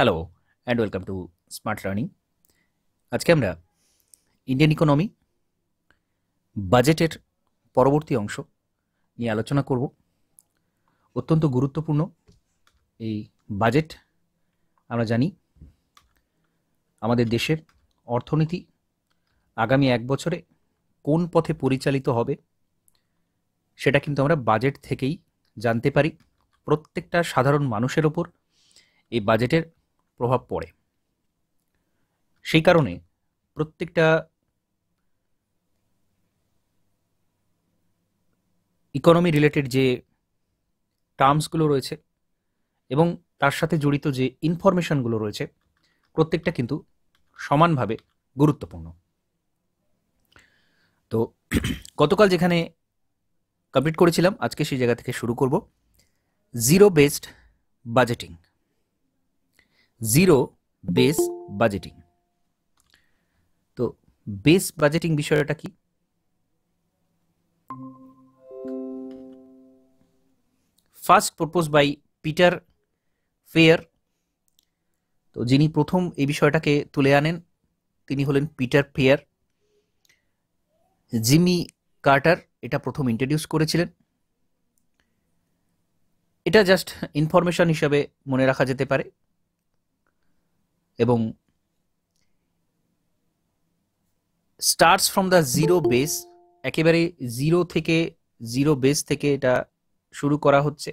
Hello and welcome to smart learning. আজকে আমরা Indian economy বাজেটের পরবর্তী অংশ নিয়ে আলোচনা করব। অত্যন্ত গুরুত্বপূর্ণ এই বাজেট। আমরা জানি আমাদের দেশের অর্থনীতি আগামী এক বছরে কোন পথে পরিচালিত হবে সেটা কিন্তু আমরা বাজেট থেকেই জানতে পারি। প্রত্যেকটা সাধারণ মানুষের ওপর এই বাজেটের প্রভাব পড়ে। সেই কারণে প্রত্যেকটা ইকোনমি রিলেটেড যে টার্মসগুলো রয়েছে এবং তার সাথে জড়িত যে ইনফরমেশনগুলো রয়েছে প্রত্যেকটা কিন্তু সমানভাবে গুরুত্বপূর্ণ। তো গতকাল যেখানে কমপ্লিট করেছিলাম, আজকে সেই জায়গা থেকে শুরু করব। Zero based budgeting. Zero base budgeting. তো বেস বাজেটিং বিষয়টা কি? First propose by Peter Pyhrr. তো যিনি প্রথম এই বিষয়টাকে তুলে আনেন তিনি হলেন পিটার ফেয়ার। জিমি কার্টার এটা প্রথম ইন্ট্রোডিউস করেছিলেন। এটা জাস্ট ইনফরমেশন হিসাবে মনে রাখা যেতে পারে এবং starts from the zero base. একেবারে জিরো থেকে, জিরো বেস থেকে এটা শুরু করা হচ্ছে।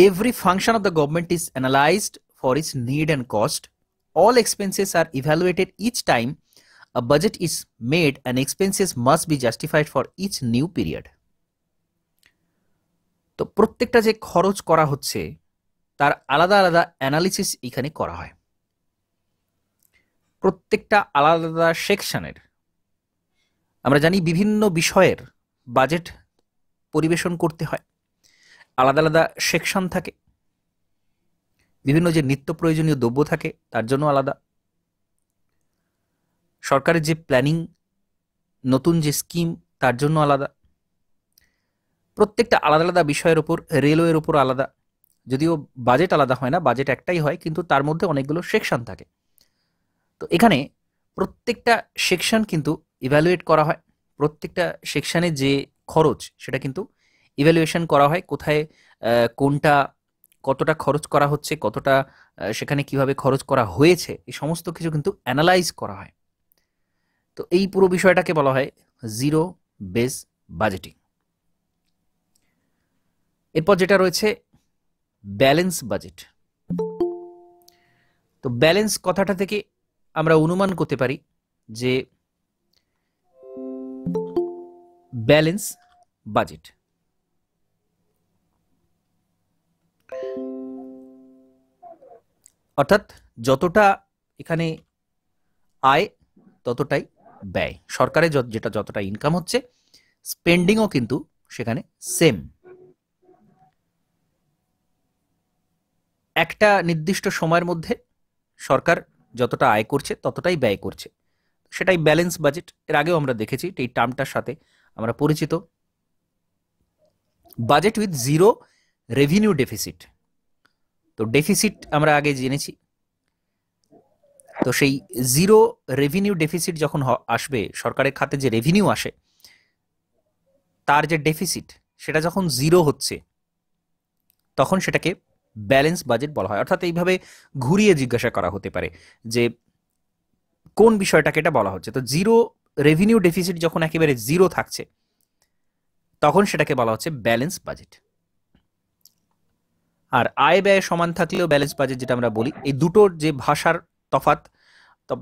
Every function of the government is analyzed for its need and cost. All expenses are evaluated each time a budget is made and expenses must be justified for each new period. তো প্রত্যেকটা যে খরচ করা হচ্ছে তার আলাদা আলাদা analysis এখানে করা হয়। প্রত্যেকটা আলাদা আলাদা সেকশনের, আমরা জানি বিভিন্ন বিষয়ের বাজেট পরিবেশন করতে হয়, আলাদা আলাদা সেকশন থাকে। বিভিন্ন যে নিত্য প্রয়োজনীয় দ্রব্য থাকে তার জন্য আলাদা, সরকারের যে প্ল্যানিং, নতুন যে স্কিম তার জন্য আলাদা। প্রত্যেকটা আলাদা আলাদা বিষয়ের ওপর, রেলওয়ের ওপর আলাদা, যদিও বাজেট আলাদা হয় না, বাজেট একটাই হয়, কিন্তু তার মধ্যে অনেকগুলো সেকশন থাকে। তো এখানে প্রত্যেকটা সেকশন কিন্তু ইভ্যালুয়েট করা হয়। প্রত্যেকটা সেকশনের যে খরচ সেটা কিন্তু ইভ্যালুয়েশন করা হয়, কোথায় কোনটা কতটা খরচ করা হচ্ছে, কতটা সেখানে কিভাবে খরচ করা হয়েছে, এই সমস্ত কিছু কিন্তু অ্যানালাইজ করা হয়। তো এই পুরো বিষয়টাকে বলা হয় জিরো বেস বাজেটিং। এরপর যেটা রয়েছে ব্যালেন্স বাজেট। তো ব্যালেন্স কথাটা থেকে আমরা অনুমান করতে পারি যে ব্যালেন্স বাজেট অর্থাৎ যতটা এখানে আয় ততটাই ব্যয়। সরকারের যতটা ইনকাম হচ্ছে, স্পেন্ডিংও কিন্তু সেখানে সেম। একটা নির্দিষ্ট সময়ের মধ্যে সরকার যতটা আয় করছে ততটাই ব্যয় করছে, সেটাই ব্যালেন্স বাজেট। এর আগেও আমরা দেখেছি, এই টার্মটার সাথে আমরা পরিচিত। Budget with zero revenue deficit. তো ডেফিসিট আমরা আগে জেনেছি, তো সেই জিরো রেভিনিউ ডেফিসিট যখন আসবে, সরকারের খাতে যে রেভিনিউ আসে তার যে ডেফিসিট সেটা যখন জিরো হচ্ছে তখন সেটাকে ব্যালেন্স বাজেট বলা হয়। অর্থাৎ এইভাবে ঘুরিয়ে জিজ্ঞাসা করা হতে পারে যে কোন বিষয়টাকে এটা বলা হচ্ছে। তো জিরো রেভিনিউ ডেফিসিট যখন একেবারে জিরো থাকছে তখন সেটাকে বলা হচ্ছে ব্যালেন্স বাজেট। আর আয় ব্যয় সমান থাকলেও ব্যালেন্স বাজেট যেটা আমরা বলি, এই দুটোর যে ভাষার তফাৎ,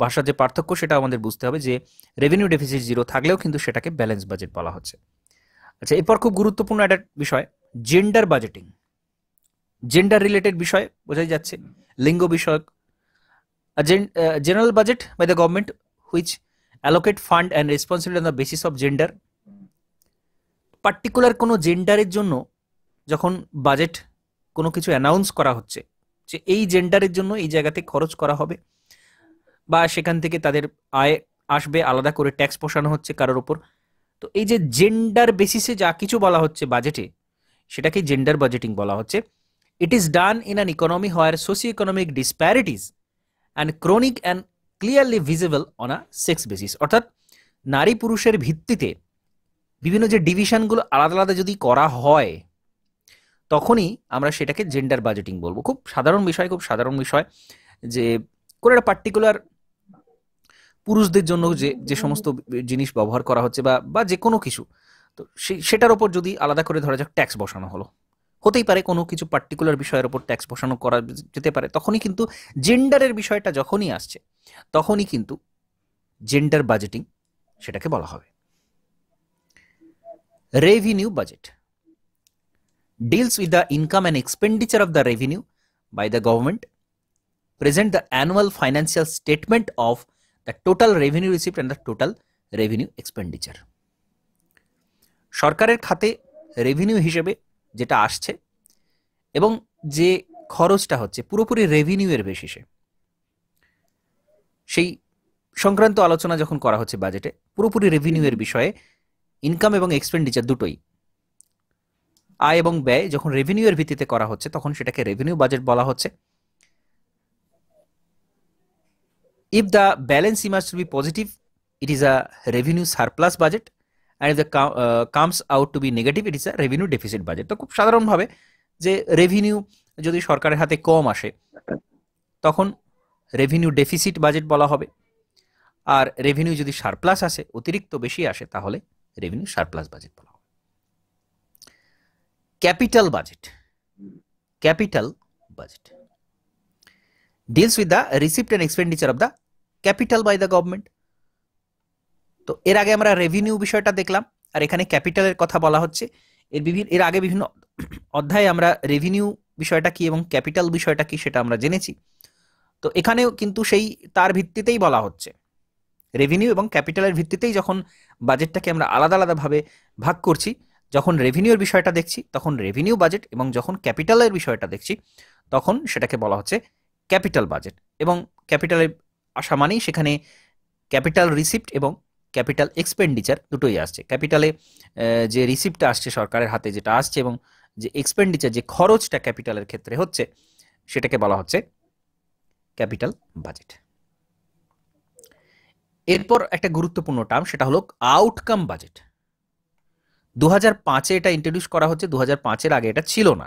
ভাষার যে পার্থক্য সেটা আমাদের বুঝতে হবে যে রেভিনিউ ডেফিসিট জিরো থাকলেও কিন্তু সেটাকে ব্যালেন্স বাজেট বলা হচ্ছে। আচ্ছা, এরপর খুব গুরুত্বপূর্ণ একটা বিষয় জেন্ডার বাজেটিং। জেন্ডার রিলেটেড বিষয় বোঝাই যাচ্ছে, লিঙ্গ বিষয়ক। General budget by the government which allocate fund and responsibility on the basis of gender. Particular কোনো জেন্ডারের জন্য যখন বাজেট কোনো কিছু অ্যানাউন্স করা হচ্ছে যে এই জেন্ডারের জন্য এই জায়গাতে খরচ করা হবে, বা সেখান থেকে তাদের আয় আসবে, আলাদা করে ট্যাক্স পোষানো হচ্ছে কারোর ওপর। তো এই যে জেন্ডার বেসিসে যা কিছু বলা হচ্ছে বাজেটে, সেটাকে জেন্ডার বাজেটিং বলা হচ্ছে। It is done in an economy where socio-economic disparities and chronic and clearly visible on a sex basis. অর্থাৎ নারী পুরুষের ভিত্তিতে বিভিন্ন যে ডিভিশনগুলো আলাদা আলাদা যদি করা হয় তখনই আমরা সেটাকে জেন্ডার বাজেটিং বলবো। খুব সাধারণ বিষয় যে কোনো একটা পার্টিকুলার পুরুষদের জন্য যে সমস্ত জিনিস ব্যবহার করা হচ্ছে বা যে কোনো কিছু, তো সেটার ওপর যদি আলাদা করে ধরা যাক ট্যাক্স বসানো হলো, হতেই পারে কোনো কিছু পার্টিকুলার বিষয়ের ওপর ট্যাক্স বসানো করা যেতে পারে, তখনই কিন্তু জেন্ডারের বিষয়টা যখনই আসছে তখনই কিন্তু জেন্ডার বাজেটিং সেটাকে বলা হবে। Revenue budget deals with the income and expenditure of the revenue by the government, present the annual financial statement of the total revenue received and the total revenue expenditure. সরকারের খাতে revenue হিসেবে যেটা আসছে এবং যে খরচটা হচ্ছে পুরোপুরি রেভিনিউ এর বেসিসে, সেই সংক্রান্ত আলোচনা যখন করা হচ্ছে বাজেটে, পুরোপুরি রেভিনিউ এর বিষয়ে ইনকাম এবং এক্সপেন্ডিচার দুটোই, আয় এবং ব্যয় যখন রেভিনিউ এর ভিত্তিতে করা হচ্ছে তখন সেটাকে রেভিনিউ বাজেট বলা হচ্ছে। If the balance emerge to be positive, it is a revenue surplus budget, and if the comes out to be negative, it is a revenue deficit budget. তো খুব সাধারণভাবে যে রেভিনিউ যদি সরকারের হাতে কম আসে তখন রেভিনিউ ডেফিসিট বাজেট বলা হবে, আর রেভিনিউ যদি সারপ্লাস আসে, অতিরিক্ত বেশি আসে, তাহলে রেভিনিউ সারপ্লাস বাজেট বলা হবে। Capital budget deals with the receipt and expenditure of the capital by the government. তো এর আগে আমরা রেভিনিউ বিষয়টা দেখলাম, আর এখানে ক্যাপিটালের কথা বলা হচ্ছে। এর আগে বিভিন্ন অধ্যায়ে আমরা রেভিনিউ বিষয়টা কি এবং ক্যাপিটাল বিষয়টা কি সেটা আমরা জেনেছি। তো এখানেও কিন্তু সেই তার ভিত্তিতেই বলা হচ্ছে, রেভিনিউ এবং ক্যাপিটালের ভিত্তিতেই যখন বাজেটটাকে আমরা আলাদা আলাদাভাবে ভাগ করছি, যখন রেভিনিউর বিষয়টা দেখছি তখন রেভিনিউ বাজেট, এবং যখন ক্যাপিটালের বিষয়টা দেখছি তখন সেটাকে বলা হচ্ছে ক্যাপিটাল বাজেট। এবং ক্যাপিটালে আসা মানেই সেখানে ক্যাপিটাল রিসিপ্ট এবং ক্যাপিটাল এক্সপেন্ডিচার দুটোই আসছে। ক্যাপিটালে যে রিসিপ্টটা আসছে সরকারের হাতে, যেটা আসছে, এবং যে এক্সপেন্ডিচার, যে খরচটা ক্যাপিটালের ক্ষেত্রে হচ্ছে, সেটাকে বলা হচ্ছে ক্যাপিটাল বাজেট। এরপর একটা গুরুত্বপূর্ণ টার্ম, সেটা হলো আউটকাম বাজেট। 2005-এ এটা ইন্ট্রোডিউস করা হচ্ছে, 2005-এর আগে এটা ছিল না।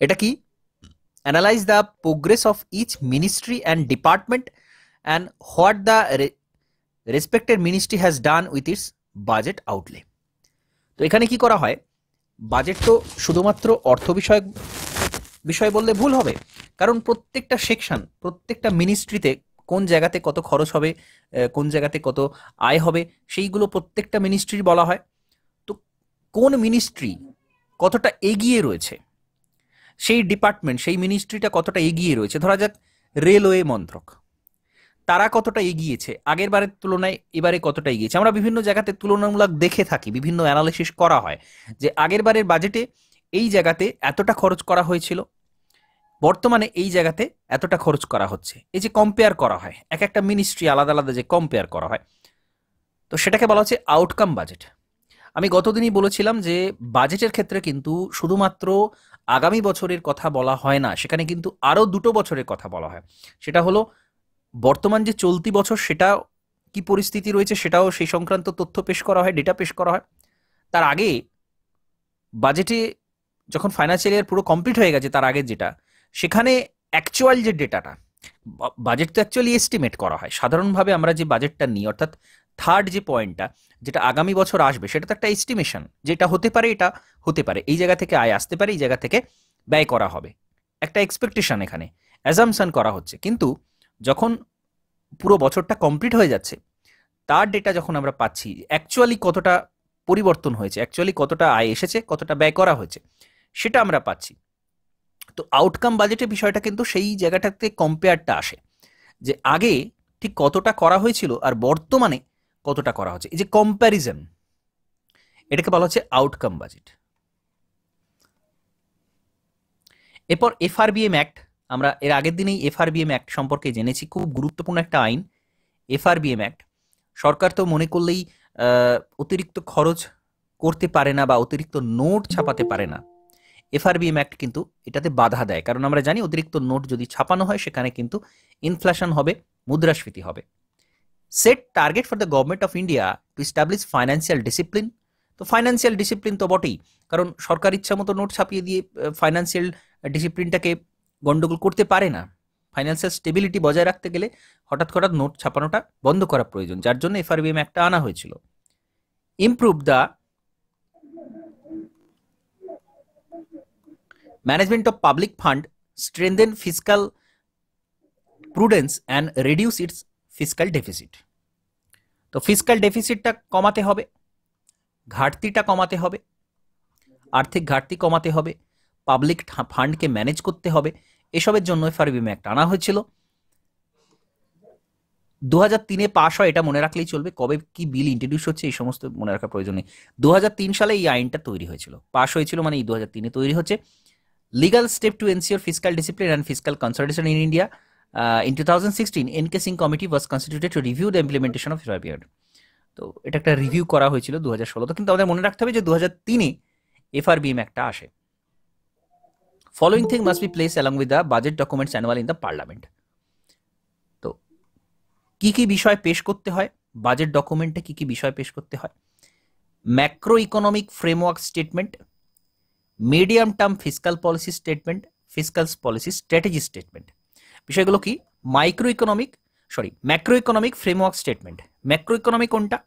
এটা কি? Analyse the progress of each ministry and department and what the respected ministry has done with its budget outlay. তো এখানে কি করা হয়, বাজেট তো শুধুমাত্র অর্থ বিষয় বললে ভুল হবে, কারণ প্রত্যেকটা সেকশন, প্রত্যেকটা মিনিস্ট্রিতে কোন জায়গাতে কত খরচ হবে, কোন জায়গাতে কত আয় হবে, সেইগুলো প্রত্যেকটা মিনিস্ট্রির বলা হয়। তো কোন মিনিস্ট্রি কতটা এগিয়ে রয়েছে, সেই ডিপার্টমেন্ট, সেই মিনিস্ট্রিটা কতটা এগিয়ে রয়েছে, ধরা যাক রেলওয়ে মন্ত্রক, তারা কতটা এগিয়েছে আগের বারের তুলনায়, এবারে কতটা এগিয়েছে। আমরা বিভিন্ন জায়গাতে তুলনামূলক দেখে থাকি, বিভিন্ন অ্যানালিসিস করা হয় যে আগের বারের বাজেটে এই জায়গাতে এতটা খরচ করা হয়েছিল, বর্তমানে এই জায়গাতে এতটা খরচ করা হচ্ছে। এই যে কম্পেয়ার করা হয়, এক একটা মিনিস্ট্রি আলাদা আলাদা যে কম্পেয়ার করা হয়, তো সেটাকে বলা হচ্ছে আউটকাম বাজেট। আমি গতদিনই বলেছিলাম যে বাজেটের ক্ষেত্রে কিন্তু শুধুমাত্র আগামী বছরের কথা বলা হয় না, সেখানে কিন্তু আরও 2 বছরের কথা বলা হয়। সেটা হলো বর্তমান যে চলতি বছর, সেটা কি পরিস্থিতি রয়েছে সেটাও সেই সংক্রান্ত তথ্য পেশ করা হয়, ডেটা পেশ করা হয়। তার আগে বাজেটে যখন ফাইন্যান্সিয়াল ইয়ার পুরো কমপ্লিট হয়ে গেছে, তার আগে যেটা, সেখানে অ্যাকচুয়াল যে ডেটাটা, বাজেট তো অ্যাকচুয়ালি এস্টিমেট করা হয়। সাধারণভাবে আমরা যে বাজেটটা নিই, অর্থাৎ থার্ড যে পয়েন্টটা, যেটা আগামী বছর আসবে, সেটা তো একটা এস্টিমেশন, যেটা হতে পারে, এটা হতে পারে, এই জায়গা থেকে আয় আসতে পারে, এই জায়গা থেকে ব্যয় করা হবে, একটা এক্সপেকটেশন, এখানে অ্যাজাম্পশন করা হচ্ছে। কিন্তু যখন পুরো বছরটা কমপ্লিট হয়ে যাচ্ছে, তার ডেটা যখন আমরা পাচ্ছি, অ্যাকচুয়ালি কতটা পরিবর্তন হয়েছে, অ্যাকচুয়ালি কতটা আয় এসেছে, কতটা ব্যয় করা হয়েছে, সেটা আমরা পাচ্ছি। তো আউটকাম বাজেটের বিষয়টা কিন্তু সেই জায়গাটাতে কম্পেয়ারটা আসে, যে আগে ঠিক কতটা করা হয়েছিল আর বর্তমানে কতটা করা হচ্ছে, এই যে কম্প্যারিজন, এটাকে বলা হচ্ছে আউটকাম বাজেট। এরপর এফআরবিএম অ্যাক্ট, আমরা এর আগের দিনেই এফআরবিএম অ্যাক্ট সম্পর্কে জেনেছি, খুব গুরুত্বপূর্ণ একটা আইন এফআরবিএম অ্যাক্ট। সরকার তো মনে করলেই অতিরিক্ত খরচ করতে পারে না বা অতিরিক্ত নোট ছাপাতে পারে না, এফআরবিএম অ্যাক্ট কিন্তু এটাতে বাধা দেয়, কারণ আমরা জানি অতিরিক্ত নোট যদি ছাপানো হয় সেখানে কিন্তু ইনফ্লেশন হবে, মুদ্রাস্ফীতি হবে। Set target for the government of India to establish financial discipline. তো ফাইন্যান্সিয়াল ডিসিপ্লিন তো বটেই, কারণ সরকার ইচ্ছা মতো নোট ছাপিয়ে দিয়ে ফাইন্যান্সিয়াল ডিসিপ্লিনটাকে গন্ডগোল করতে পারে না। ফাইন্যান্সিয়াল স্টেবিলিটি বজায় রাখতে গেলে হঠাৎ হঠাৎ নোট ছাপানোটা বন্ধ করা প্রয়োজন, যার জন্য এফআরবিএম একটা আনা হয়েছিল। Improve the management of public fund, strengthen fiscal prudence and reduce it's fiscal deficit. তো ফিসকাল ডেফিসিটটা কমাতে হবে, ঘাটতিটা কমাতে হবে, আর্থিক ঘাটতি কমাতে হবে, পাবলিক ফান্ডকে ম্যানেজ করতে হবে, এসবের জন্য এফআরবিএম অ্যাক্ট আনা হয়েছিল। 2003-এ পাশ হয়, এটা মনে রাখলেই চলবে। কবে কি বিল ইন্ট্রোডিউস হচ্ছে এই সমস্ত মনে রাখার প্রয়োজন নেই। 2003 সালে এই আইনটা তৈরি হয়েছিল, পাশ হয়েছিল, মানে এই 2003-এ তৈরি হচ্ছে। Legal step to ensure fiscal discipline and fiscal consolidation in India, in 2016 N K Singh committee was constituted to review the implementation of FRBM. তো এটা একটা রিভিউ করা হয়েছিল 2016, কিন্তু আমাদের মনে রাখতে হবে যে 2003-এ এফআরবিএম একটা আসে। Following thing must be place along with the budget documents annual in the parliament. তো কি কি বিষয় পেশ করতে হয় বাজেট ডকুমেন্টে, কি কি বিষয় পেশ করতে হয়? Macro economic framework statement, medium term fiscal policy statement, fiscal policy strategy statement. বিষয়গুলো কি? Macro economic framework statement. Macro economic কোনটা?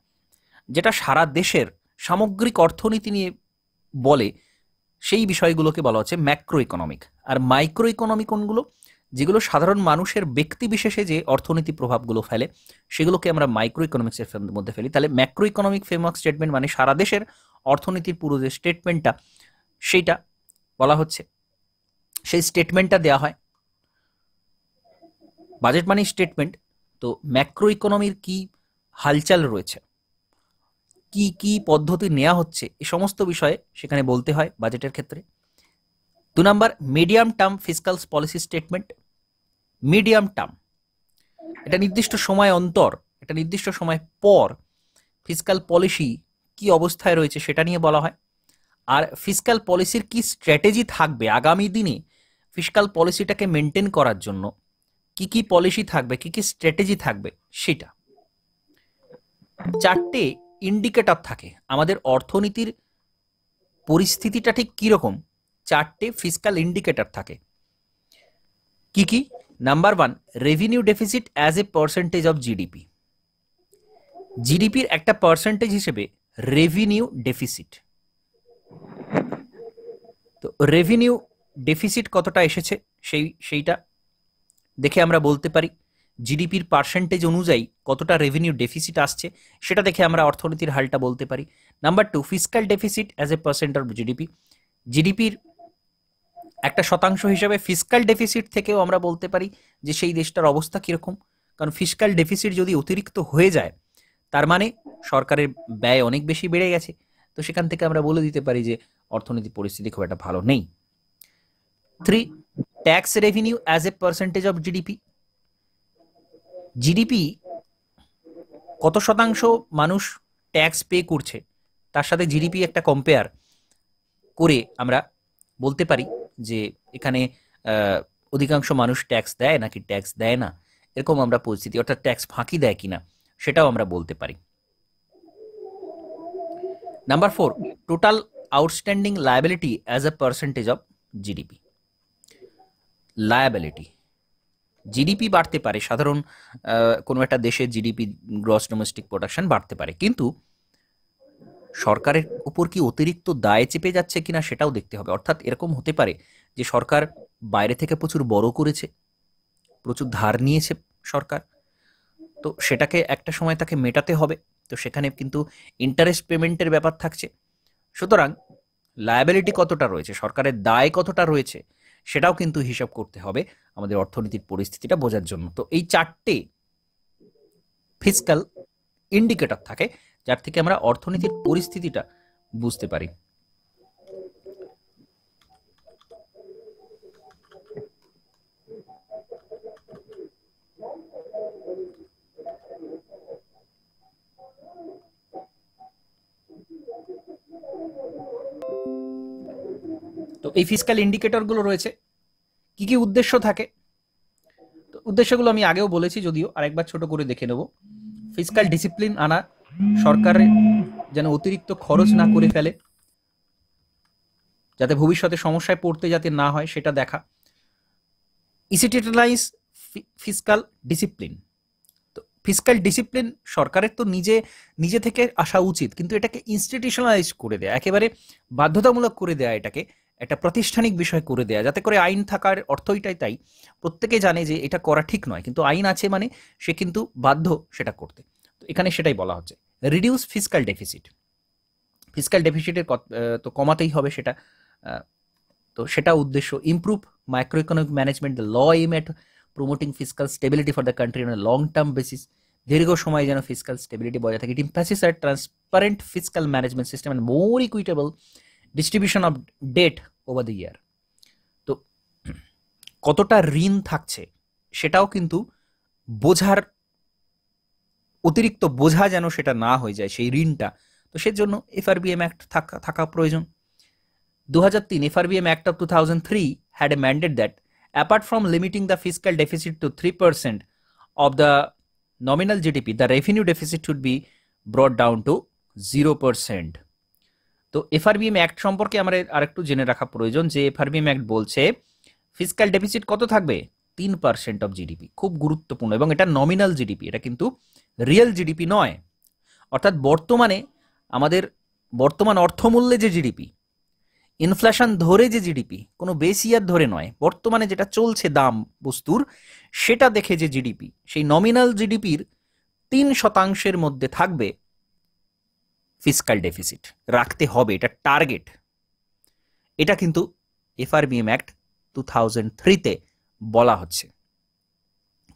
যেটা সারা দেশের সামগ্রিক অর্থনীতি নিয়ে বলে, সেই বিষয়গুলোকে বলা হচ্ছে ম্যাক্রো ইকোনমিক। আর মাইক্রো ইকোনমিক কোনগুলো? যেগুলো সাধারণ মানুষের ব্যক্তি বিশেষে যে অর্থনীতি প্রভাবগুলো ফেলে, সেগুলোকে আমরা মাইক্রো ইকোনমিক্সের মধ্যে ফেলি। তাহলে ম্যাক্রো ইকোনমিক ফ্রেমওয়ার্ক স্টেটমেন্ট মানে সারা দেশের অর্থনীতির পুরো যে স্টেটমেন্টটা, সেইটা বলা হচ্ছে, সেই স্টেটমেন্টটা দেওয়া হয়। বাজেট মানে স্টেটমেন্ট। তো ম্যাক্রো ইকোনমির কি হালচাল রয়েছে, কি কি পদ্ধতি নেওয়া হচ্ছে, এই সমস্ত বিষয়ে সেখানে বলতে হয় বাজেটের ক্ষেত্রে। 2 number, medium term fiscal policy statement. Medium term, এটা নির্দিষ্ট সময় অন্তর, এটা নির্দিষ্ট সময় পর ফিসকাল পলিসি কি অবস্থায় রয়েছে সেটা নিয়ে বলা হয়। আর ফিসকাল পলিসির কি স্ট্র্যাটেজি থাকবে আগামী দিনে ফিসকাল পলিসিটাকে মেনটেন করার জন্য, কি কি পলিসি থাকবে, কি কি স্ট্র্যাটেজি থাকবে সেটা। 4টে ইন্ডিকেটর থাকে আমাদের অর্থনীতির পরিস্থিতিটা ঠিক কিরকম, 4টে ফিসকাল ইন্ডিকেটর থাকে। কি কি? Number 1, revenue deficit as a percentage of GDP. জিডিপির একটা পার্সেন্টেজ হিসেবে রেভিনিউ ডেফিসিট। তো রেভিনিউ ডেফিসিট কতটা এসেছে সেইটা দেখে আমরা বলতে পারি। জিডিপির পার্সেন্টেজ অনুযায়ী কতটা রেভিনিউ ডেফিসিট আসছে সেটা দেখে আমরা অর্থনীতির হালটা বলতে পারি। Number 2, fiscal deficit as a percent of GDP. জিডিপির একটা শতাংশ হিসেবে ফিসকাল ডেফিসিট থেকেও আমরা বলতে পারি যে সেই দেশটার অবস্থা কীরকম। কারণ ফিসকাল ডেফিসিট যদি অতিরিক্ত হয়ে যায়, তার মানে সরকারের ব্যয় অনেক বেশি বেড়ে গেছে। তো সেখান থেকে আমরা বলে দিতে পারি যে অর্থনীতির পরিস্থিতি খুব একটা ভালো নেই। 3, tax revenue as a percentage of GDP. GDP কত শতাংশ মানুষ ট্যাক্স পে করছে, তার সাথে জিডিপি একটা কম্পেয়ার করে আমরা বলতে পারি যে এখানে অধিকাংশ মানুষ ট্যাক্স দেয় নাকি ট্যাক্স দেয় না, এরকম আমরা পরিস্থিতি, অর্থাৎ ট্যাক্স ফাঁকি দেয় কিনা সেটাও আমরা বলতে পারি। Number 4, total outstanding liability as a percentage of GDP. Liability, GDP বাড়তে পারে, সাধারণ কোনো একটা দেশের জিডিপি, গ্রস ডোমেস্টিক প্রোডাকশন বাড়তে পারে, কিন্তু সরকারের উপর কি অতিরিক্ত দায় চেপে যাচ্ছে কিনা সেটাও দেখতে হবে। অর্থাৎ এরকম হতে পারে যে সরকার বাইরে থেকে প্রচুর বড় করেছে, প্রচুর ধার নিয়েছে সরকার, তো সেটাকে একটা সময় তাকে মেটাতে হবে, তো সেখানে কিন্তু ইন্টারেস্ট পেমেন্টের ব্যাপার থাকছে। সুতরাং লায়াবিলিটি কতটা রয়েছে, সরকারের দায় কতটা রয়েছে, সেটাও কিন্তু হিসাব করতে হবে আমাদের অর্থনীতির পরিস্থিতিটা বোঝার জন্য। তো এই 4টে ফিসকাল ইন্ডিকেটর থাকে যার থেকে আমরা অর্থনীতির পরিস্থিতিটা বুঝতে পারি। তো এই ফিসক্যাল ইন্ডিকেটরগুলো রয়েছে, কি কি উদ্দেশ্য থাকে। তো উদ্দেশ্যগুলো আমি আগেও বলেছি, যদিও আরেকবার ছোট করে দেখে নেব। ফিসক্যাল ডিসিপ্লিন আনা, সরকারের যেন অতিরিক্ত খরচ না করে ফেলে, যাতে ভবিষ্যতে সমস্যায় পড়তে যাতে না হয় সেটা দেখা। Institutionalise fiscal discipline. তো ফিসক্যাল ডিসিপ্লিন সরকারের তো নিজে থেকে আসা উচিত, কিন্তু এটাকে ইনস্টিটিউশনালাইজ করে দেয়া, একেবারে বাধ্যতামূলক করে দেয়া, এটাকে একটা প্রাতিষ্ঠানিক বিষয় করে দেয়া, যাতে করে আইন থাকার অর্থইটাই তাই, প্রত্যেকে জানে যে এটা করা ঠিক নয়, কিন্তু আইন আছে মানে সে কিন্তু বাধ্য সেটা করতে। তো এখানে সেটাই বলা হচ্ছে, রিডিউস ফিসক্যাল ডেফিসিট। ফিসক্যাল ডেফিসিটের তো কমাতেই হবে সেটা। তো সেটা উদ্দেশ্য। Improve micro economic management, the law aim at promoting fiscal stability for the country on long term basis. দীর্ঘ সময় যেন ফিসক্যাল স্টেবিলিটি বজায় থাকে। It emphasis are transparent fiscal management system and more equitable distribution of debt over the year. তো কতটা ঋণ থাকছে সেটাও কিন্তু বোঝার, অতিরিক্ত বোঝা যেন সেটা না হয়ে যায় সেই ঋণটা। তো সেজন্য এফআরবিএম অ্যাক্ট থাকা প্রয়োজন। 2003 FRBM Act of 2003 had a mandate that apart from limiting the fiscal deficit to 3% of the nominal GDP, the revenue deficit should be brought down to 0%. তো এফআরবিএম অ্যাক্ট সম্পর্কে আমরা আরেকটু জেনে রাখা প্রয়োজন, যে এফআরবিএম অ্যাক্ট বলছে ফিসক্যাল ডেফিসিট কত থাকবে, 3% অফ জিডিপি। খুব গুরুত্বপূর্ণ, এবং এটা নমিনাল জিডিপি, এটা কিন্তু রিয়েল জিডিপি নয়। অর্থাৎ বর্তমানে আমাদের বর্তমান অর্থমূল্যে যে জিডিপি, ইনফ্লেশন ধরে যে জিডিপি, কোনো বেস ইয়ার ধরে নয়, বর্তমানে যেটা চলছে দাম বস্তুর, সেটা দেখে যে জিডিপি, সেই নমিনাল জিডিপির 3% মধ্যে থাকবে ফিসক্যাল ডেফিসিট, রাখতে হবে, এটা টার্গেট। এটা কিন্তু এফআরবিএম অ্যাক্ট 2003-তে বলা হচ্ছে।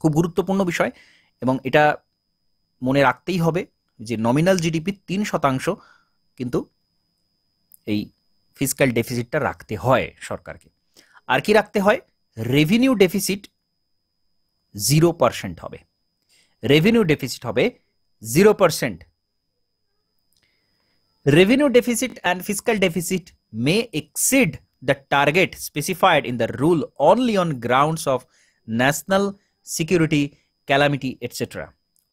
খুব গুরুত্বপূর্ণ বিষয়, এবং এটা মনে রাখতেই হবে যে নমিনাল জিডিপির 3% কিন্তু এই ফিসক্যাল ডেফিসিটটা রাখতে হয় সরকারকে। আর কি রাখতে হয়, রেভিনিউ ডেফিসিট 0% হবে। রেভিনিউ ডেফিসিট হবে 0%। Revenue deficit and fiscal deficit may exceed the target specified in the rule only on grounds of national security, calamity, etc.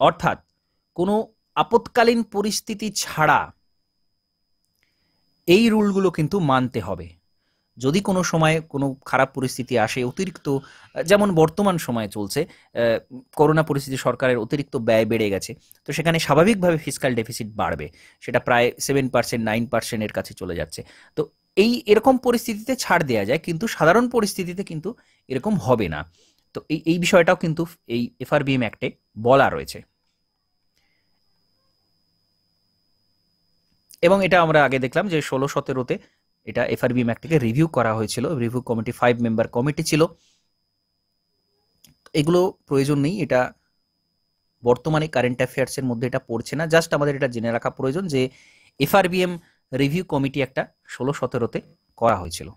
অর্থাৎ কোনো আপৎকালীন পরিস্থিতি ছাড়া এই রুলগুলো কিন্তু মানতে হবে। যদি কোনো সময় কোনো খারাপ পরিস্থিতি আসে, অতিরিক্ত, যেমন বর্তমান সময়ে চলছে করোনা পরিস্থিতি, সরকারের অতিরিক্ত ব্যয় বেড়ে গেছে, তো সেখানে স্বাভাবিকভাবে ফিসক্যাল ডেফিসিট বাড়বে, সেটা প্রায় 7%, 9%-এর কাছে চলে যাচ্ছে। তো এরকম পরিস্থিতিতে ছাড় দেওয়া যায়, কিন্তু সাধারণ পরিস্থিতিতে কিন্তু এরকম হবে না। তো এই বিষয়টাও কিন্তু এই এফআরবিএম অ্যাক্টে বলা রয়েছে। এবং এটা আমরা আগে দেখলাম যে 16-17-তে এটা এফআরবিএম অ্যাক্টকে রিভিউ করা হয়েছিল, রিভিউ কমিটি 5 মেম্বার কমিটি ছিল। এগুলো প্রয়োজন নেই, এটা বর্তমানে কারেন্ট অ্যাফেয়ার্সের মধ্যে এটা পড়ছে না, জাস্ট আমাদের এটা জেনে রাখা প্রয়োজন যে এফআরবিএম রিভিউ কমিটি একটা 16-17-তে করা হয়েছিল।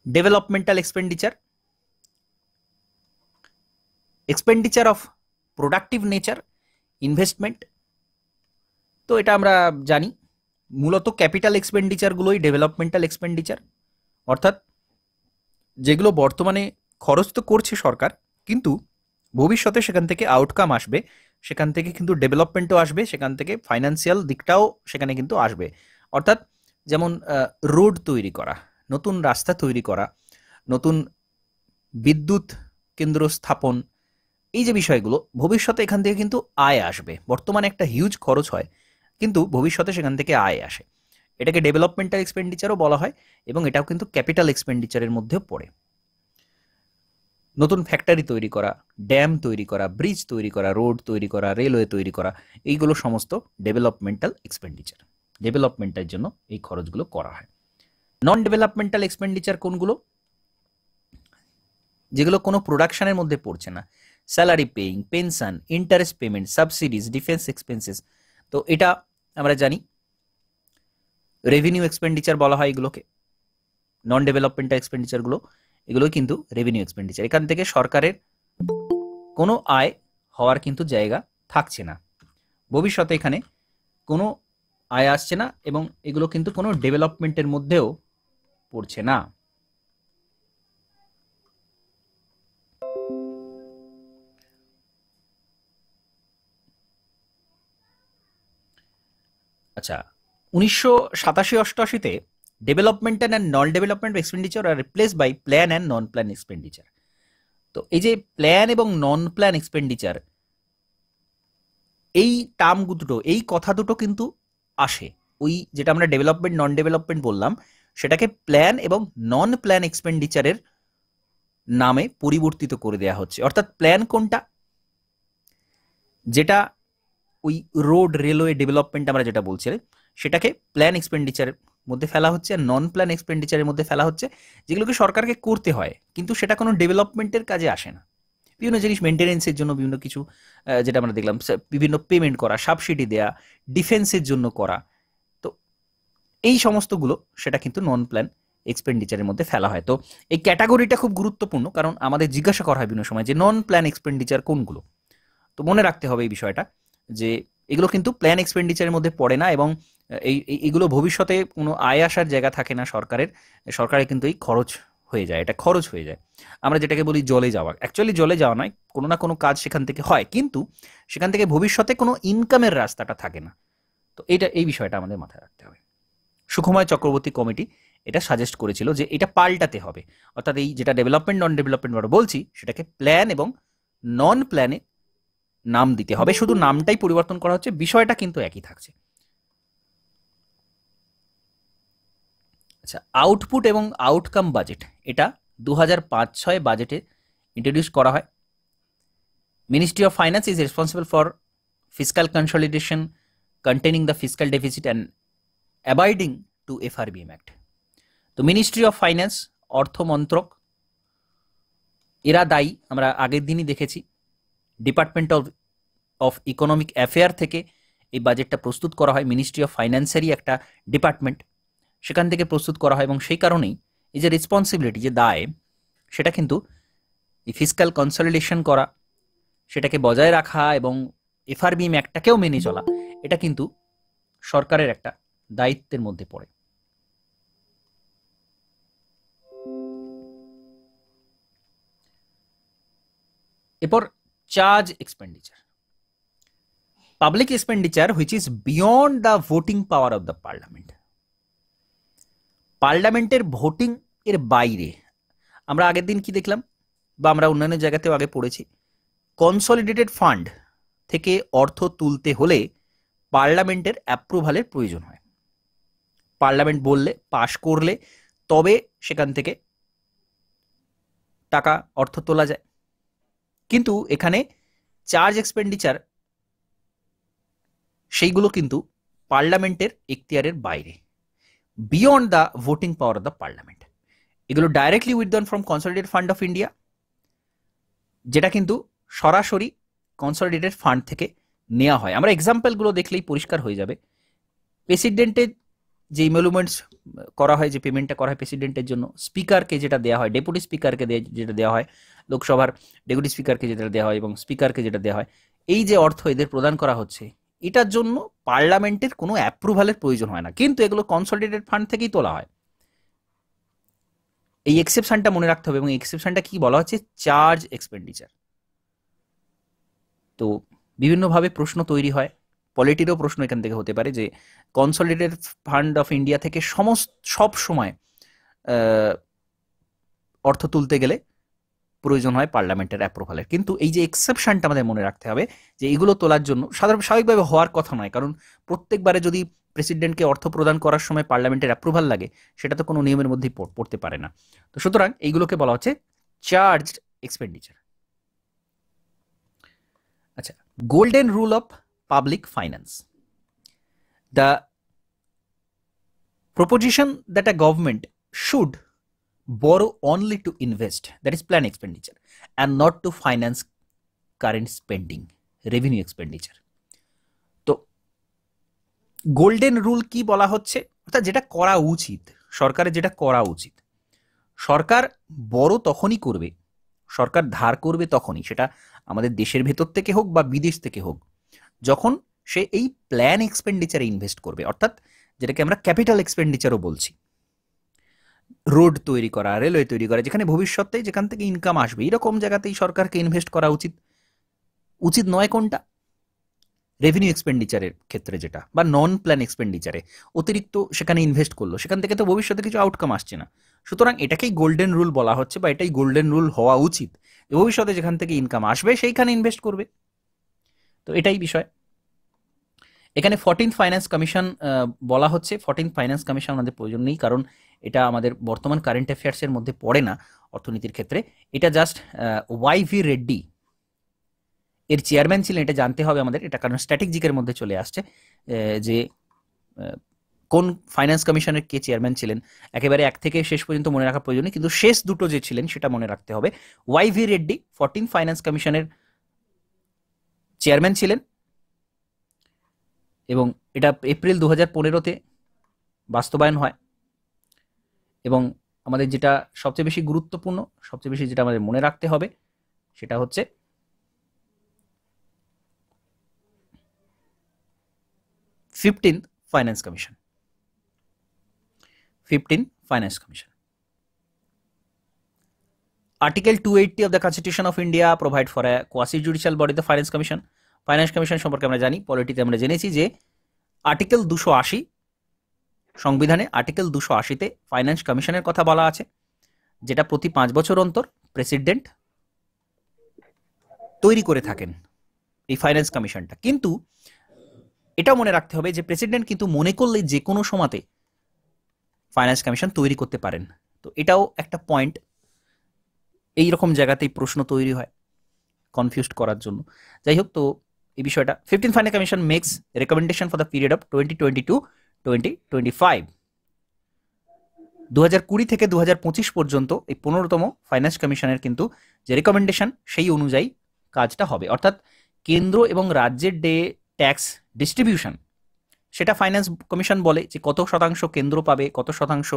Developmental expenditure of productive nature, investment. তো এটা আমরা জানি, মূলত ক্যাপিটাল এক্সপেন্ডিচারগুলোই ডেভেলপমেন্টাল এক্সপেন্ডিচার, অর্থাৎ যেগুলো বর্তমানে খরচ তো করছে সরকার, কিন্তু ভবিষ্যতে সেখান থেকে আউটকাম আসবে, সেখান থেকে কিন্তু ডেভেলপমেন্টও আসবে, সেখান থেকে ফাইন্যান্সিয়াল দিকটাও সেখানে কিন্তু আসবে। অর্থাৎ যেমন রোড তৈরি করা, নতুন রাস্তা তৈরি করা, নতুন বিদ্যুৎ কেন্দ্র স্থাপন, এই যে বিষয়গুলো, ভবিষ্যতে এখান থেকে কিন্তু আয় আসবে। বর্তমানে একটা হিউজ খরচ হয়, কিন্তু ভবিষ্যতে সেখান থেকে আয় আসে। এটাকে ডেভেলপমেন্টাল এক্সপেন্ডিচারও বলা হয়, এবং এটাও কিন্তু ক্যাপিটাল এক্সপেন্ডিচারের মধ্যেও পড়ে। নতুন ফ্যাক্টরি তৈরি করা, ড্যাম তৈরি করা, ব্রিজ তৈরি করা, রোড তৈরি করা, রেলওয়ে তৈরি করা, এইগুলো সমস্ত ডেভেলপমেন্টাল এক্সপেন্ডিচার। ডেভেলপমেন্টের জন্য এই খরচগুলো করা হয়। নন ডেভেলপমেন্টাল এক্সপেন্ডিচার কোনগুলো, যেগুলো কোনো প্রোডাকশনের মধ্যে পড়ছে না, salary paying, pension, interest payment, subsidies, defence expenses. তো এটা আমরা জানি রেভিনিউ এক্সপেন্ডিচার বলা হয় এগুলোকে। নন ডেভেলপমেন্টাল এক্সপেন্ডিচারগুলো, এগুলো কিন্তু রেভিনিউ এক্সপেন্ডিচার। এখান থেকে সরকারের কোনো আয় হওয়ার কিন্তু জায়গা থাকছে না, ভবিষ্যতে এখানে কোনো আয় আসছে না এবং এগুলো কিন্তু কোনো ডেভেলপমেন্টের মধ্যেও পড়ছে না। আচ্ছা, 1987-88-তে development and non development expenditure are replace by plan and non plan expenditure. তো এই যে প্ল্যান এবং নন প্ল্যান এক্সপেন্ডিচার, এই টার্ম দুটো, এই কথা দুটো কিন্তু আসে ওই যেটা আমরা ডেভেলপমেন্ট নন ডেভেলপমেন্ট বললাম, সেটাকে প্ল্যান এবং নন প্ল্যান এক্সপেন্ডিচারের নামে পরিবর্তিত করে দেওয়া হচ্ছে। অর্থাৎ প্ল্যান কোনটা, যেটা ওই রোড রেলওয়ে ডেভেলপমেন্ট আমরা যেটা বলছি সেটাকে প্ল্যান এক্সপেন্ডিচারের মধ্যে ফেলা হচ্ছে, আর নন প্ল্যান এক্সপেন্ডিচারের মধ্যে ফেলা হচ্ছে যেগুলোকে সরকারকে করতে হয় কিন্তু সেটা কোনো ডেভেলপমেন্টের কাজে আসে না। বিভিন্ন জিনিস মেনটেনেন্সের জন্য বিভিন্ন কিছু, যেটা আমরা দেখলাম বিভিন্ন পেমেন্ট করা, সাবসিডি দেয়া, ডিফেন্সের জন্য করা, তো এই সমস্তগুলো সেটা কিন্তু নন প্ল্যান এক্সপেন্ডিচারের মধ্যে ফেলা হয়। তো এই ক্যাটাগরিটা খুব গুরুত্বপূর্ণ, কারণ আমাদের জিজ্ঞাসা করা হয় বিভিন্ন সময় যে নন প্ল্যান এক্সপেন্ডিচার কোনগুলো। তো মনে রাখতে হবে এই বিষয়টা যে এগুলো কিন্তু প্ল্যান এক্সপেন্ডিচারের মধ্যে পড়ে না এবং এইগুলো ভবিষ্যতে কোনো আয় আসার জায়গা থাকে না সরকারের কিন্তু এই খরচ হয়ে যায়, এটা খরচ হয়ে যায়। আমরা যেটাকে বলি জলে যাওয়া, অ্যাকচুয়ালি জলে যাওয়া নয়, কোনো না কোনো কাজ সেখান থেকে হয় কিন্তু সেখান থেকে ভবিষ্যতে কোনো ইনকামের রাস্তাটা থাকে না। তো এই বিষয়টা আমাদের মাথায় রাখতে হবে। সুখময় চক্রবর্তী কমিটি এটা সাজেস্ট করেছিল যে এটা পাল্টাতে হবে, অর্থাৎ এই যেটা ডেভেলপমেন্ট নন ডেভেলপমেন্ট বলছি সেটাকে প্ল্যান এবং নন প্ল্যানে নাম দিতে হবে, শুধু নামটাই পরিবর্তন করা হচ্ছে, বিষয়টা কিন্তু একই থাকছে। আচ্ছা, আউটপুট এবং আউটকাম বাজেট এটা 2005-06 বাজেটে ইন্ট্রোডিউস করা হয়। Ministry of finance is responsible for fiscal consolidation, containing the fiscal deficit and abiding to FRBM act. তো মিনিস্ট্রি অফ ফাইন্যান্স, অর্থ মন্ত্রক, এরা দায়ী, আমরা আগের দিনই দেখেছি। ডিপার্টমেন্ট অফ ইকোনমিক অ্যাফেয়ার থেকে এই বাজেটটা প্রস্তুত করা হয়, মিনিস্ট্রি অফ ফাইন্যান্সেরই একটা ডিপার্টমেন্ট, সেখান থেকে প্রস্তুত করা হয় এবং সেই কারণেই এই যে রেসপন্সিবিলিটি, যে দায়, সেটা কিন্তু এই ফিসক্যাল কনসলিডেশন করা, সেটাকে বজায় রাখা এবং এফআরবিএম অ্যাক্টটাকেও মেনে চলা, এটা কিন্তু সরকারের একটা দায়িত্বের মধ্যে পড়ে। এরপর charge expenditure, public expenditure which is beyond the voting power of the parliament. পার্লামেন্টের ভোটিং এর বাইরে, আমরা আগের দিন কি দেখলাম বা আমরা অন্যান্য জায়গাতেও আগে পড়েছি, কনসলিডেটেড ফান্ড থেকে অর্থ তুলতে হলে পার্লামেন্টের অ্যাপ্রুভালের প্রয়োজন হয়। পার্লামেন্ট বললে, পাশ করলে তবে সেখান থেকে টাকা অর্থ তোলা যায়। কিন্তু এখানে চার্জ এক্সপেন্ডিচার সেইগুলো কিন্তু পার্লামেন্টের এখতিয়ারের বাইরে, beyond the voting power of the parliament. এগুলো directly withdrawn from consolidated fund of India, যেটা কিন্তু সরাসরি কনসলিডেটেড ফান্ড থেকে নেওয়া হয়। আমরা এক্সাম্পলগুলো দেখলেই পরিষ্কার হয়ে যাবে। প্রেসিডেন্টের যে ইমলুমেন্টস করা হয়, যে পেমেন্টটা করা হয় প্রেসিডেন্টের জন্য, স্পিকারকে যেটা দেওয়া হয়, ডেপুটি স্পিকারকে যেটা দেওয়া হয়, লোকসভার ডেপুটি স্পিকারকে যেটা দেওয়া হয় এবং স্পিকারকে যেটা দেওয়া হয়, এই যে অর্থ এদের প্রদান করা হচ্ছে, এটার জন্য পার্লামেন্টের কোনো অ্যাপ্রুভালের প্রয়োজন হয় না, কিন্তু এগুলো কনসলিডেটেড ফান্ড থেকেই তোলা হয়। এই এক্সেপশনটা মনে রাখতে হবে এবং এক্সেপশনটা কি বলা হচ্ছে, চার্জ এক্সপেন্ডিচার। তো বিভিন্নভাবে প্রশ্ন তৈরি হয়, পলিটিরও প্রশ্ন এখান থেকে হতে পারে যে কনসলিডেটেড ফান্ড অফ ইন্ডিয়া থেকে সব সময় অর্থ তুলতে গেলে প্রয়োজন হয় পার্লামেন্টের অ্যাপ্রুভালের, কিন্তু এই যে এক্সেপশনটা আমাদের মনে রাখতে হবে যে এগুলো তোলার জন্য স্বাভাবিকভাবে হওয়ার কথা নয়, কারণ প্রত্যেকবারে যদি প্রেসিডেন্টকে অর্থ প্রদান করার সময় পার্লামেন্টের অ্যাপ্রুভাল লাগে, সেটা তো কোনো নিয়মের মধ্যেই পড়তে পারে না। তো সুতরাং এইগুলোকে বলা হচ্ছে চার্জড এক্সপেন্ডিচার। আচ্ছা, golden rule of public finance, the proposition that a government should borrow only to invest, that is plan expenditure, and not to finance current spending, revenue expenditure. তো গোল্ডেন রুল কি বলা হচ্ছে, অর্থাৎ যেটা করা উচিত, সরকারের যেটা করা উচিত, সরকার বড় তখনই করবে, সরকার ধার করবে তখনই, সেটা আমাদের দেশের ভেতর থেকে হোক বা বিদেশ থেকে হোক, যখন সে এই প্ল্যান এক্সপেন্ডিচারে ইনভেস্ট করবে, অর্থাৎ যেটাকে আমরা ক্যাপিটাল এক্সপেন্ডিচারও বলছি। রোড তৈরি করা, রেলওয়ে তৈরি করা, যেখানে ভবিষ্যতে যেখান থেকে ইনকাম আসবে, এরকম জায়গাতেই সরকারকে ইনভেস্ট করা উচিত। উচিত নয় কোনটা? রেভিনিউ এক্সপেন্ডিচারের ক্ষেত্রে যেটা, বা নন প্ল্যান এক্সপেন্ডিচারে অতিরিক্ত সেখানে ইনভেস্ট করলো, সেখান থেকে তো ভবিষ্যতে কিছু আউটকাম আসছে না। সুতরাং এটাকেই গোল্ডেন রুল বলা হচ্ছে, বা এটাই গোল্ডেন রুল হওয়া উচিত। ভবিষ্যতে যেখান থেকে ইনকাম আসবে সেইখানে ইনভেস্ট করবে। তো এটাই বিষয়। এখানে 14th ফাইন্যান্স কমিশন বলা হচ্ছে। 14th ফাইন্যান্স কমিশন আমাদের প্রয়োজন নেই, কারণ এটা আমাদের বর্তমান কারেন্ট অ্যাফেয়ার্সের মধ্যে পড়ে না অর্থনীতির ক্ষেত্রে। এটা জাস্ট ওয়াই.ভি. রেড্ডি এর চেয়ারম্যান ছিলেন, এটা জানতে হবে আমাদের, এটা কারণ স্ট্র্যাটেজিকের মধ্যে চলে আসছে যে কোন ফাইন্যান্স কমিশনের কে চেয়ারম্যান ছিলেন। একেবারে এক থেকে শেষ পর্যন্ত মনে রাখা প্রয়োজন নেই, কিন্তু শেষ দুটো যে ছিলেন সেটা মনে রাখতে হবে। ওয়াই.ভি. রেড্ডি 14th ফাইন্যান্স কমিশনের চেয়ারম্যান ছিলেন, এবং এটা এপ্রিল 2015-তে বাস্তবায়ন হয়। এবং আমাদের যেটা সবচেয়ে বেশি গুরুত্বপূর্ণ, সবচেয়ে বেশি যেটা আমাদের মনে রাখতে হবে, সেটা হচ্ছে 15th finance commission. 15th finance commission. Article 280 of the Constitution of India provide for a quasi-judicial body, the Finance Commission. Finance commission সম্পর্কে আমরা জানি, পলিটিতে আমরা জেনেছি যে আর্টিকেল 280 সংবিধানে, আর্টিকেল 280-তে ফাইন্যান্স কমিশনের কথা বলা আছে, যেটা প্রতি 5 বছর অন্তর প্রেসিডেন্ট তৈরি করে থাকেন এই ফাইন্যান্স কমিশনটা। কিন্তু এটাও মনে রাখতে হবে যে প্রেসিডেন্ট কিন্তু মনে করলে যে কোনো সময়তে ফাইন্যান্স কমিশন তৈরি করতে পারেন। তো এটাও একটা পয়েন্ট, এইরকম জায়গাতেই প্রশ্ন তৈরি হয় কনফিউজড করার জন্য। যাই হোক, তো এই বিষয়টা 15th finance commission makes recommendation for the period of 2022-2025। 2020 থেকে 2025 পর্যন্ত এই 15তম ফাইন্যান্স কমিশনের কিন্তু যে রেকমেন্ডেশন সেই অনুযায়ী কাজটা হবে। অর্থাৎ কেন্দ্র এবং রাজ্যের যে ট্যাক্স ডিস্ট্রিবিউশন, সেটা ফাইন্যান্স কমিশন বলে যে কত শতাংশ কেন্দ্র পাবে, কত শতাংশ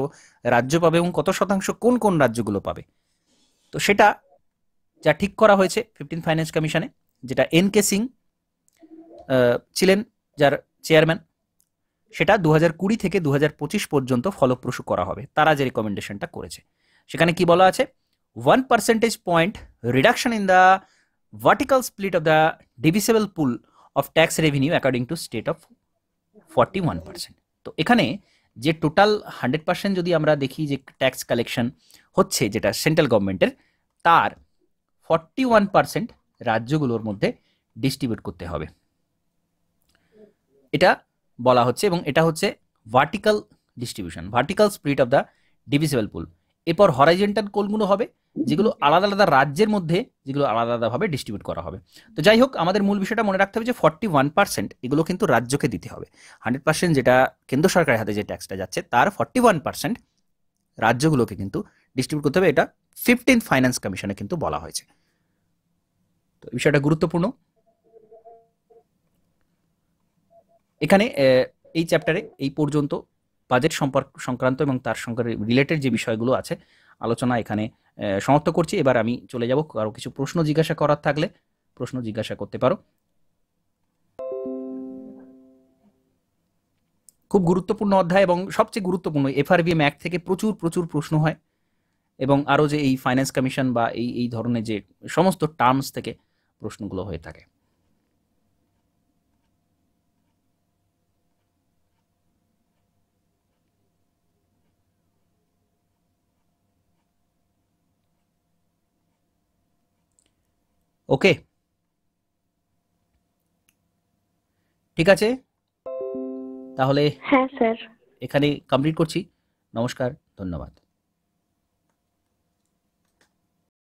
রাজ্য পাবে, এবং কত শতাংশ কোন কোন রাজ্যগুলো পাবে। তো সেটা যা ঠিক করা হয়েছে 15th ফাইন্যান্স কমিশনে, যেটা এন.কে. সিং ছিলেন যার চেয়ারম্যান, সেটা 2020 থেকে 2025 পর্যন্ত ফলপ্রসূ করা হবে। তারা যে রেকমেন্ডেশনটা করেছে সেখানে কি বলা আছে, 1 percentage point reduction in the vertical split of the divisible pool of tax revenue according to state of 41%। তো এখানে যে টোটাল 100% যদি আমরা দেখি যে ট্যাক্স কালেকশন হচ্ছে যেটা সেন্ট্রাল গভর্নমেন্টের, তার 41% রাজ্যগুলোর মধ্যে ডিস্ট্রিবিউট করতে হবে, এটা বলা হচ্ছে। এবং এটা হচ্ছে vertical distribution, vertical split of the divisible pool. এরপর হরাইজন্টাল কোলগুলো হবে, যেগুলো আলাদা আলাদা রাজ্যের মধ্যে, যেগুলো আলাদা আলাদাভাবে ডিস্ট্রিবিউট করা হবে। তো যাই হোক, আমাদের মূল বিষয়টা মনে রাখতে হবে যে 41% এগুলো কিন্তু রাজ্যকে দিতে হবে। 100% যেটা কেন্দ্র সরকারের হাতে যে ট্যাক্সটা যাচ্ছে, তার 41% রাজ্যগুলোকে কিন্তু ডিস্ট্রিবিউট করতে হবে। এটা 15th ফাইন্যান্স কমিশনে কিন্তু বলা হয়েছে। তো এই বিষয়টা গুরুত্বপূর্ণ। এখানে এই চ্যাপ্টারে এই পর্যন্ত বাজেট সংক্রান্ত এবং তার সঙ্গে রিলেটেড যে বিষয়গুলো আছে আলোচনা এখানে সমাপ্ত করছি। এবার আমি চলে যাব, আরও কিছু প্রশ্ন জিজ্ঞাসা করার থাকলে প্রশ্ন জিজ্ঞাসা করতে পারো। খুব গুরুত্বপূর্ণ অধ্যায় এবং সবচেয়ে গুরুত্বপূর্ণ, এফআরবিএম অ্যাক্ট থেকে প্রচুর প্রচুর প্রশ্ন হয়, এবং আরও যে এই ফাইন্যান্স কমিশন বা এই ধরনের যে সমস্ত টার্মস থেকে প্রশ্নগুলো হয়ে থাকে। ওকে, ঠিক আছে, তাহলে হ্যাঁ স্যার, এখানে কমপ্লিট করছি। নমস্কার, ধন্যবাদ।